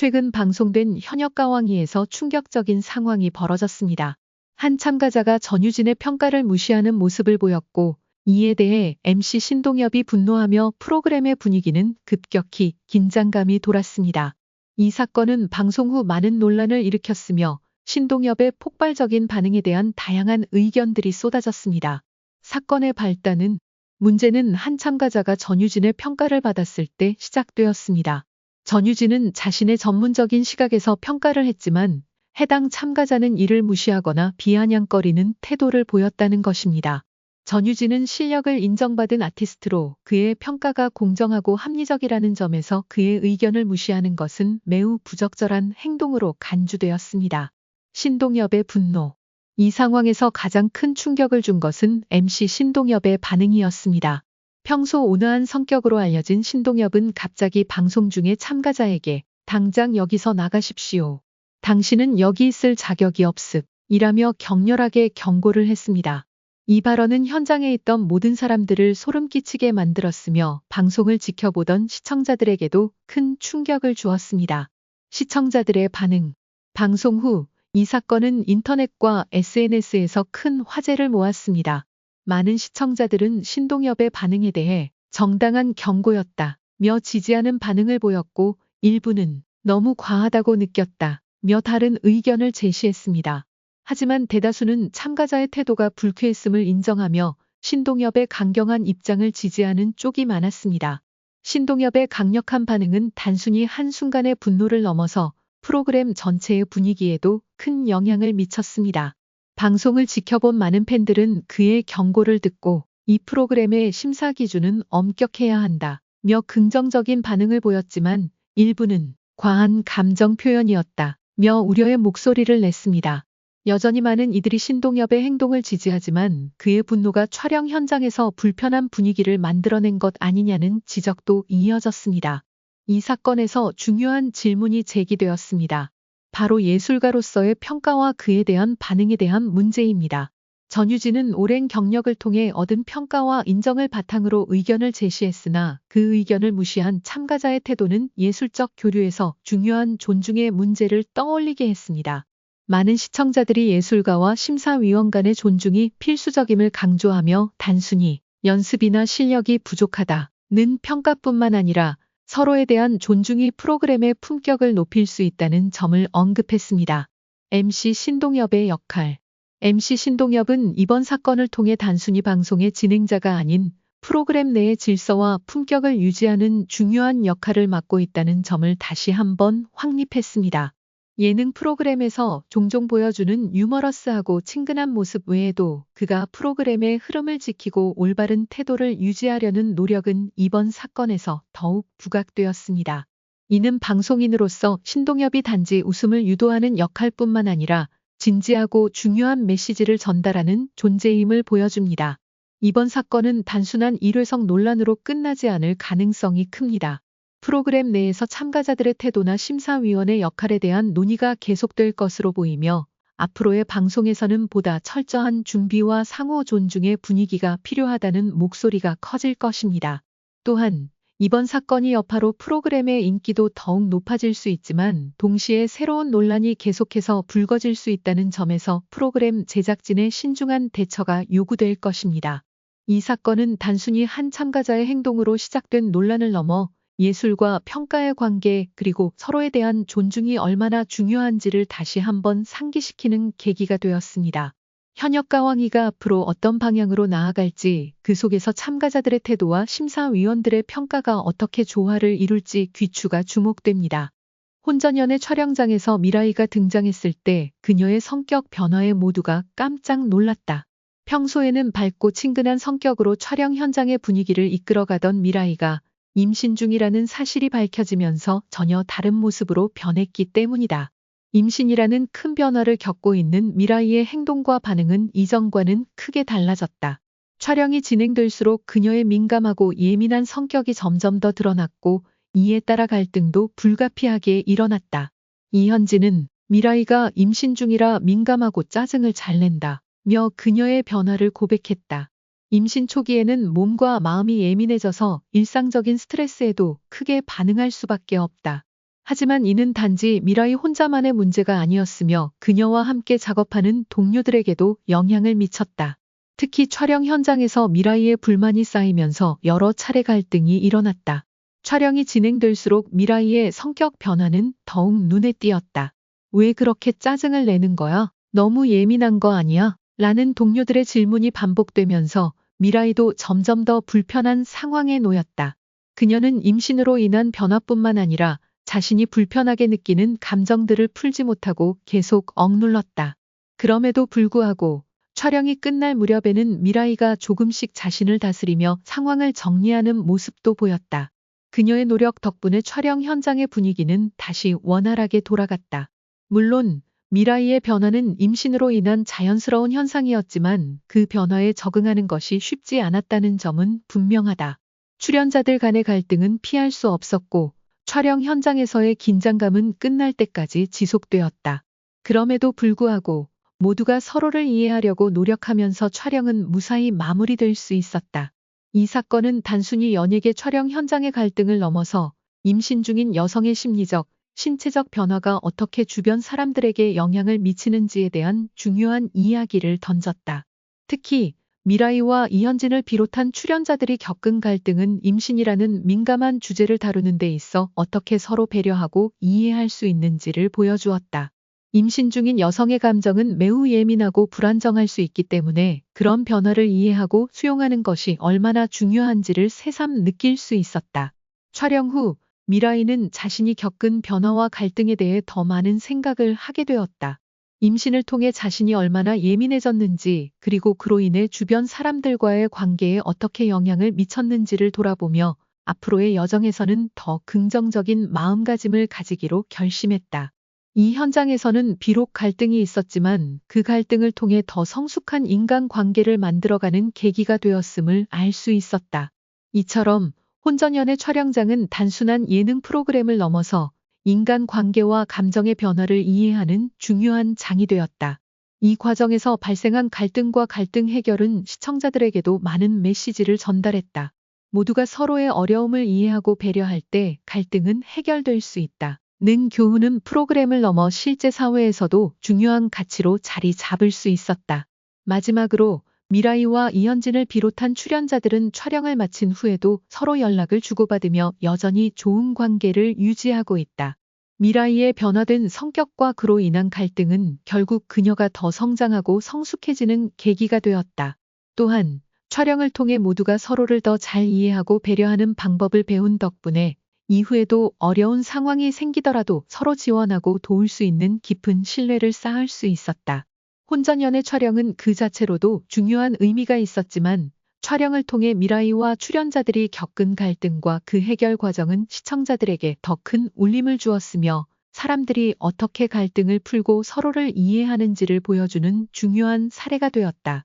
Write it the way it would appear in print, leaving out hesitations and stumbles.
최근 방송된 현역가왕위에서 충격적인 상황이 벌어졌습니다. 한 참가자가 전유진의 평가를 무시하는 모습을 보였고, 이에 대해 MC 신동엽이 분노하며 프로그램의 분위기는 급격히 긴장감이 돌았습니다. 이 사건은 방송 후 많은 논란을 일으켰으며 신동엽의 폭발적인 반응에 대한 다양한 의견들이 쏟아졌습니다. 사건의 발단은 문제는 한 참가자가 전유진의 평가를 받았을 때 시작되었습니다. 전유진은 자신의 전문적인 시각에서 평가를 했지만 해당 참가자는 이를 무시하거나 비아냥거리는 태도를 보였다는 것입니다. 전유진은 실력을 인정받은 아티스트로 그의 평가가 공정하고 합리적이라는 점에서 그의 의견을 무시하는 것은 매우 부적절한 행동으로 간주되었습니다. 신동엽의 분노. 이 상황에서 가장 큰 충격을 준 것은 MC 신동엽의 반응이었습니다. 평소 온화한 성격으로 알려진 신동엽은 갑자기 방송 중에 참가자에게 당장 여기서 나가십시오. 당신은 여기 있을 자격이 없음. 이라며 격렬하게 경고를 했습니다. 이 발언은 현장에 있던 모든 사람들을 소름 끼치게 만들었으며 방송을 지켜보던 시청자들에게도 큰 충격을 주었습니다. 시청자들의 반응. 방송 후 이 사건은 인터넷과 SNS에서 큰 화제를 모았습니다. 많은 시청자들은 신동엽의 반응에 대해 정당한 경고였다며 지지하는 반응을 보였고, 일부는 너무 과하다고 느꼈다며 다른 의견을 제시했습니다. 하지만 대다수는 참가자의 태도가 불쾌했음을 인정하며 신동엽의 강경한 입장을 지지하는 쪽이 많았습니다. 신동엽의 강력한 반응은 단순히 한순간의 분노를 넘어서 프로그램 전체의 분위기에도 큰 영향을 미쳤습니다. 방송을 지켜본 많은 팬들은 그의 경고를 듣고 이 프로그램의 심사 기준은 엄격해야 한다며 긍정적인 반응을 보였지만, 일부는 과한 감정 표현이었다며 우려의 목소리를 냈습니다. 여전히 많은 이들이 신동엽의 행동을 지지하지만 그의 분노가 촬영 현장에서 불편한 분위기를 만들어낸 것 아니냐는 지적도 이어졌습니다. 이 사건에서 중요한 질문이 제기되었습니다. 바로 예술가로서의 평가와 그에 대한 반응에 대한 문제입니다. 전유진은 오랜 경력을 통해 얻은 평가와 인정을 바탕으로 의견을 제시했으나 그 의견을 무시한 참가자의 태도는 예술적 교류에서 중요한 존중의 문제를 떠올리게 했습니다. 많은 시청자들이 예술가와 심사위원 간의 존중이 필수적임을 강조하며 단순히 연습이나 실력이 부족하다는 평가뿐만 아니라 서로에 대한 존중이 프로그램의 품격을 높일 수 있다는 점을 언급했습니다. MC 신동엽의 역할. MC 신동엽은 이번 사건을 통해 단순히 방송의 진행자가 아닌 프로그램 내의 질서와 품격을 유지하는 중요한 역할을 맡고 있다는 점을 다시 한번 확립했습니다. 예능 프로그램에서 종종 보여주는 유머러스하고 친근한 모습 외에도 그가 프로그램의 흐름을 지키고 올바른 태도를 유지하려는 노력은 이번 사건에서 더욱 부각되었습니다. 이는 방송인으로서 신동엽이 단지 웃음을 유도하는 역할뿐만 아니라 진지하고 중요한 메시지를 전달하는 존재임을 보여줍니다. 이번 사건은 단순한 일회성 논란으로 끝나지 않을 가능성이 큽니다. 프로그램 내에서 참가자들의 태도나 심사위원의 역할에 대한 논의가 계속될 것으로 보이며, 앞으로의 방송에서는 보다 철저한 준비와 상호 존중의 분위기가 필요하다는 목소리가 커질 것입니다. 또한 이번 사건이 여파로 프로그램의 인기도 더욱 높아질 수 있지만 동시에 새로운 논란이 계속해서 불거질 수 있다는 점에서 프로그램 제작진의 신중한 대처가 요구될 것입니다. 이 사건은 단순히 한 참가자의 행동으로 시작된 논란을 넘어 예술과 평가의 관계, 그리고 서로에 대한 존중이 얼마나 중요한지를 다시 한번 상기시키는 계기가 되었습니다. 현역가왕위가 앞으로 어떤 방향으로 나아갈지, 그 속에서 참가자들의 태도와 심사위원들의 평가가 어떻게 조화를 이룰지 귀추가 주목됩니다. 혼전연애 촬영장에서 미라이가 등장했을 때 그녀의 성격 변화에 모두가 깜짝 놀랐다. 평소에는 밝고 친근한 성격으로 촬영 현장의 분위기를 이끌어가던 미라이가 임신 중이라는 사실이 밝혀지면서 전혀 다른 모습으로 변했기 때문이다. 임신이라는 큰 변화를 겪고 있는 미라이의 행동과 반응은 이전과는 크게 달라졌다. 촬영이 진행될수록 그녀의 민감하고 예민한 성격이 점점 더 드러났고, 이에 따라 갈등도 불가피하게 일어났다. 이현진은 미라이가 임신 중이라 민감하고 짜증을 잘 낸다며 그녀의 변화를 고백했다. 임신 초기에는 몸과 마음이 예민해져서 일상적인 스트레스에도 크게 반응할 수밖에 없다. 하지만 이는 단지 미라이 혼자만의 문제가 아니었으며 그녀와 함께 작업하는 동료들에게도 영향을 미쳤다. 특히 촬영 현장에서 미라이의 불만이 쌓이면서 여러 차례 갈등이 일어났다. 촬영이 진행될수록 미라이의 성격 변화는 더욱 눈에 띄었다. 왜 그렇게 짜증을 내는 거야? 너무 예민한 거 아니야? 라는 동료들의 질문이 반복되면서 미라이도 점점 더 불편한 상황에 놓였다. 그녀는 임신으로 인한 변화뿐만 아니라 자신이 불편하게 느끼는 감정들을 풀지 못하고 계속 억눌렀다. 그럼에도 불구하고 촬영이 끝날 무렵에는 미라이가 조금씩 자신을 다스리며 상황을 정리하는 모습도 보였다. 그녀의 노력 덕분에 촬영 현장의 분위기는 다시 원활하게 돌아갔다. 물론 미라이의 변화는 임신으로 인한 자연스러운 현상이었지만 그 변화에 적응하는 것이 쉽지 않았다는 점은 분명하다. 출연자들 간의 갈등은 피할 수 없었고 촬영 현장에서의 긴장감은 끝날 때까지 지속되었다. 그럼에도 불구하고 모두가 서로를 이해하려고 노력하면서 촬영은 무사히 마무리될 수 있었다. 이 사건은 단순히 연예계 촬영 현장의 갈등을 넘어서 임신 중인 여성의 심리적, 신체적 변화가 어떻게 주변 사람들에게 영향을 미치는지에 대한 중요한 이야기를 던졌다. 특히 미라이와 이현진을 비롯한 출연자들이 겪은 갈등은 임신이라는 민감한 주제를 다루는 데 있어 어떻게 서로 배려하고 이해할 수 있는지를 보여주었다. 임신 중인 여성의 감정은 매우 예민하고 불안정할 수 있기 때문에 그런 변화를 이해하고 수용하는 것이 얼마나 중요한지를 새삼 느낄 수 있었다. 촬영 후 미라이는 자신이 겪은 변화와 갈등에 대해 더 많은 생각을 하게 되었다. 임신을 통해 자신이 얼마나 예민해졌는지 그리고 그로 인해 주변 사람들과의 관계에 어떻게 영향을 미쳤는지를 돌아보며 앞으로의 여정에서는 더 긍정적인 마음가짐을 가지기로 결심했다. 이 현장에서는 비록 갈등이 있었지만 그 갈등을 통해 더 성숙한 인간관계를 만들어가는 계기가 되었음을 알 수 있었다. 이처럼 혼전연애 촬영장은 단순한 예능 프로그램을 넘어서 인간관계와 감정의 변화를 이해하는 중요한 장이 되었다. 이 과정에서 발생한 갈등과 갈등 해결은 시청자들에게도 많은 메시지를 전달했다. 모두가 서로의 어려움을 이해하고 배려할 때 갈등은 해결될 수 있다. 는 교훈은 프로그램을 넘어 실제 사회에서도 중요한 가치로 자리 잡을 수 있었다. 마지막으로 미라이와 이현진을 비롯한 출연자들은 촬영을 마친 후에도 서로 연락을 주고받으며 여전히 좋은 관계를 유지하고 있다. 미라이의 변화된 성격과 그로 인한 갈등은 결국 그녀가 더 성장하고 성숙해지는 계기가 되었다. 또한 촬영을 통해 모두가 서로를 더 잘 이해하고 배려하는 방법을 배운 덕분에 이후에도 어려운 상황이 생기더라도 서로 지원하고 도울 수 있는 깊은 신뢰를 쌓을 수 있었다. 혼전연애 촬영은 그 자체로도 중요한 의미가 있었지만 촬영을 통해 미라이와 출연자들이 겪은 갈등과 그 해결 과정은 시청자들에게 더 큰 울림을 주었으며 사람들이 어떻게 갈등을 풀고 서로를 이해하는지를 보여주는 중요한 사례가 되었다.